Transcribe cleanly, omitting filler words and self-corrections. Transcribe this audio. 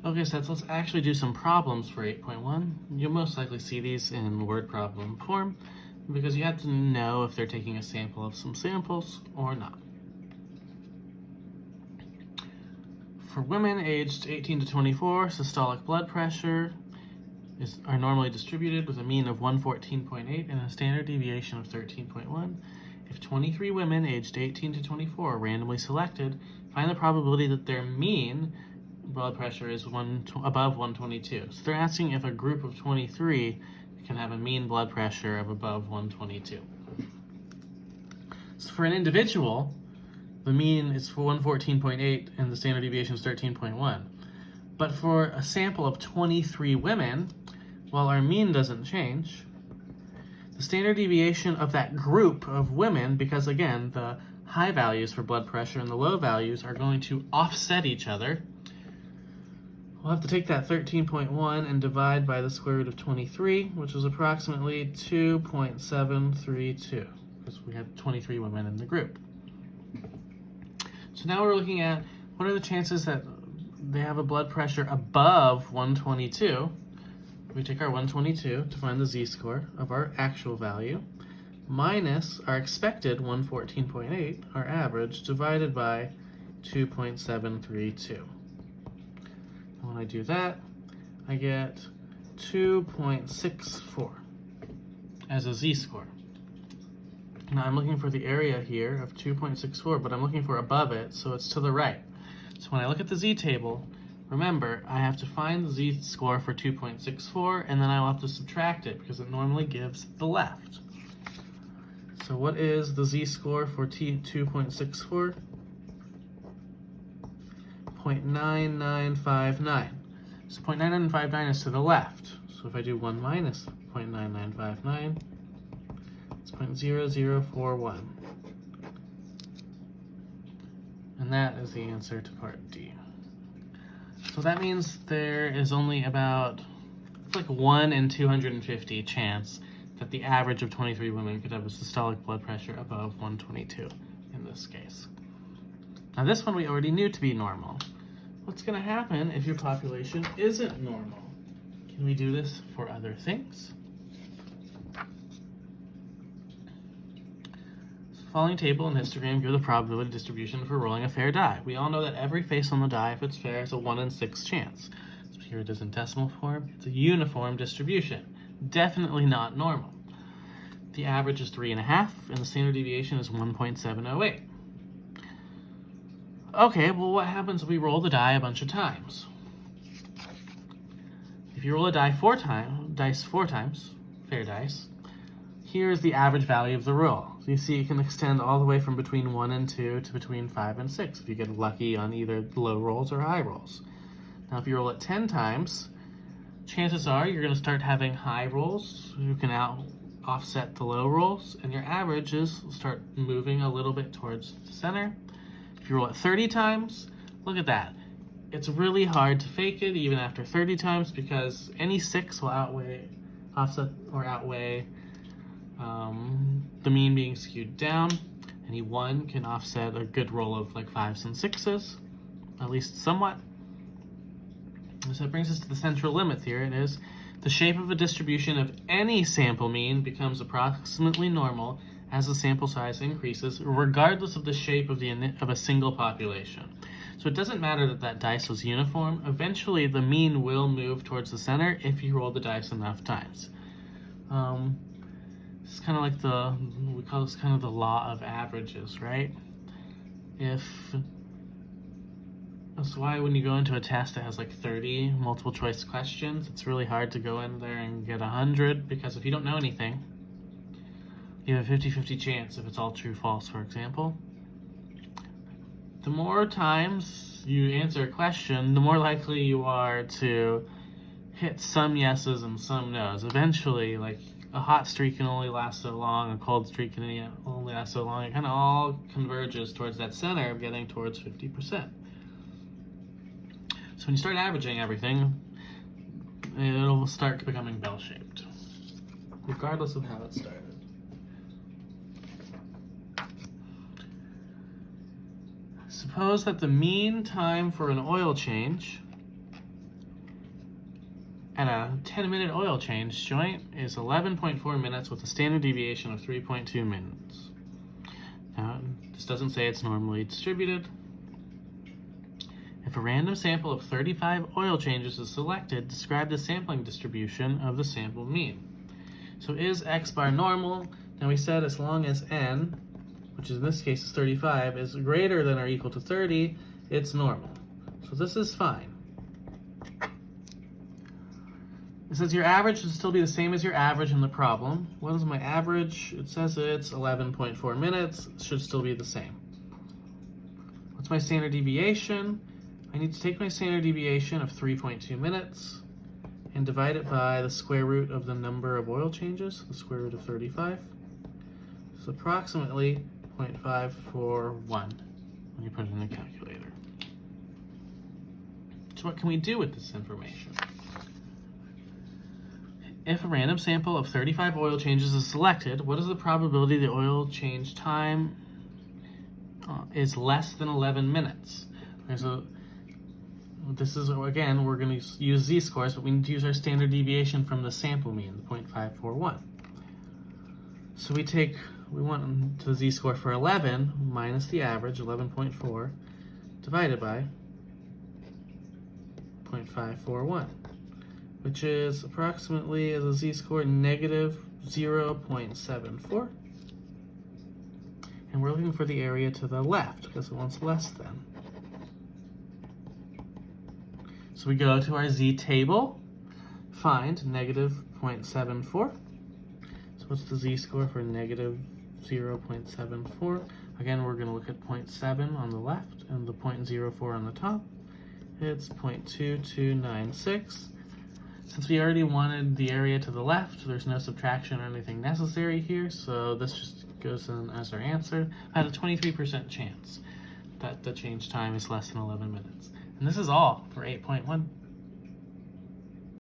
Okay, so let's actually do some problems for 8.1. You'll most likely see these in word problem form because you have to know if they're taking a sample of some samples or not. For women aged 18 to 24, systolic blood pressure are normally distributed with a mean of 114.8 and a standard deviation of 13.1. If 23 women aged 18 to 24 are randomly selected, find the probability that their mean blood pressure is above 122. So they're asking if a group of 23 can have a mean blood pressure of above 122. So for an individual, the mean is 114.8 and the standard deviation is 13.1. But for a sample of 23 women, while our mean doesn't change, the standard deviation of that group of women, because again, the high values for blood pressure and the low values are going to offset each other, we'll have to take that 13.1 and divide by the square root of 23, which is approximately 2.732, because we had 23 women in the group. So now we're looking at what are the chances that they have a blood pressure above 122. We take our 122 to find the z-score of our actual value, minus our expected 114.8, our average, divided by 2.732. When I do that, I get 2.64 as a z-score. Now I'm looking for the area here of 2.64, but I'm looking for above it, so it's to the right. So when I look at the z-table, remember, I have to find the z-score for 2.64, and then I'll have to subtract it, because it normally gives the left. So what is the z-score for 2.64? 0.9959. So 0.9959 is to the left. So if I do 1 minus 0.9959, it's 0.0041. And that is the answer to part D. So that means there is only about, it's like 1 in 250 chance that the average of 23 women could have a systolic blood pressure above 122 in this case. Now this one we already knew to be normal. What's going to happen if your population isn't normal? Can we do this for other things? So following table and histogram give the probability distribution for rolling a fair die. We all know that every face on the die, if it's fair, is a 1 in 6 chance. So here it is in decimal form. It's a uniform distribution. Definitely not normal. The average is 3.5 and the standard deviation is 1.708. Okay, well what happens if we roll the die a bunch of times? If you roll a dice four times, fair dice, here's the average value of the roll. So you see it can extend all the way from between 1 and 2 to between 5 and 6 if you get lucky on either low rolls or high rolls. Now if you roll it 10 times, chances are you're going to start having high rolls. You can offset the low rolls, and your averages will start moving a little bit towards the center. If you roll it 30 times, look at that. It's really hard to fake it even after 30 times because any 6 will outweigh the mean being skewed down. Any 1 can offset a good roll of like 5s and 6s, at least somewhat. So that brings us to the central limit here. It is the shape of a distribution of any sample mean becomes approximately normal as the sample size increases, regardless of the shape of a single population. So it doesn't matter that that dice was uniform. Eventually, the mean will move towards the center if you roll the dice enough times. It's kind of like we call this kind of the law of averages, right? That's why when you go into a test that has like 30 multiple choice questions, it's really hard to go in there and get 100, because if you don't know anything, you have a 50-50 chance if it's all true, false, for example. The more times you answer a question, the more likely you are to hit some yeses and some nos. Eventually, like a hot streak can only last so long, a cold streak can only last so long. It kind of all converges towards that center of getting towards 50%. So when you start averaging everything, it'll start becoming bell-shaped, regardless of how it started. Suppose that the mean time for an oil change at a 10-minute oil change, joint is 11.4 minutes with a standard deviation of 3.2 minutes. Now, this doesn't say it's normally distributed. If a random sample of 35 oil changes is selected, describe the sampling distribution of the sample mean. So is x bar normal? Now we said as long as n, which in this case is 35, is greater than or equal to 30, it's normal. So this is fine. It says your average should still be the same as your average in the problem. What is my average? It says it's 11.4 minutes. It should still be the same. What's my standard deviation? I need to take my standard deviation of 3.2 minutes and divide it by the square root of the number of oil changes, the square root of 35. So approximately 0.541 when you put it in the calculator. So what can we do with this information? If a random sample of 35 oil changes is selected, what is the probability the oil change time is less than 11 minutes? Okay, so this is, again, we're going to use z-scores, but we need to use our standard deviation from the sample mean, the 0.541. So we want the z-score for 11 minus the average, 11.4, divided by 0.541. Which is approximately, as a z-score, negative 0.74. And we're looking for the area to the left, because it wants less than. So we go to our z-table, find negative 0.74. So what's the z-score for negative 0.74? Again, we're going to look at 0.7 on the left and the 0.04 on the top. It's 0.2296. Since we already wanted the area to the left, there's no subtraction or anything necessary here, so this just goes in as our answer. I had a 23% chance that the change time is less than 11 minutes. And this is all for 8.1.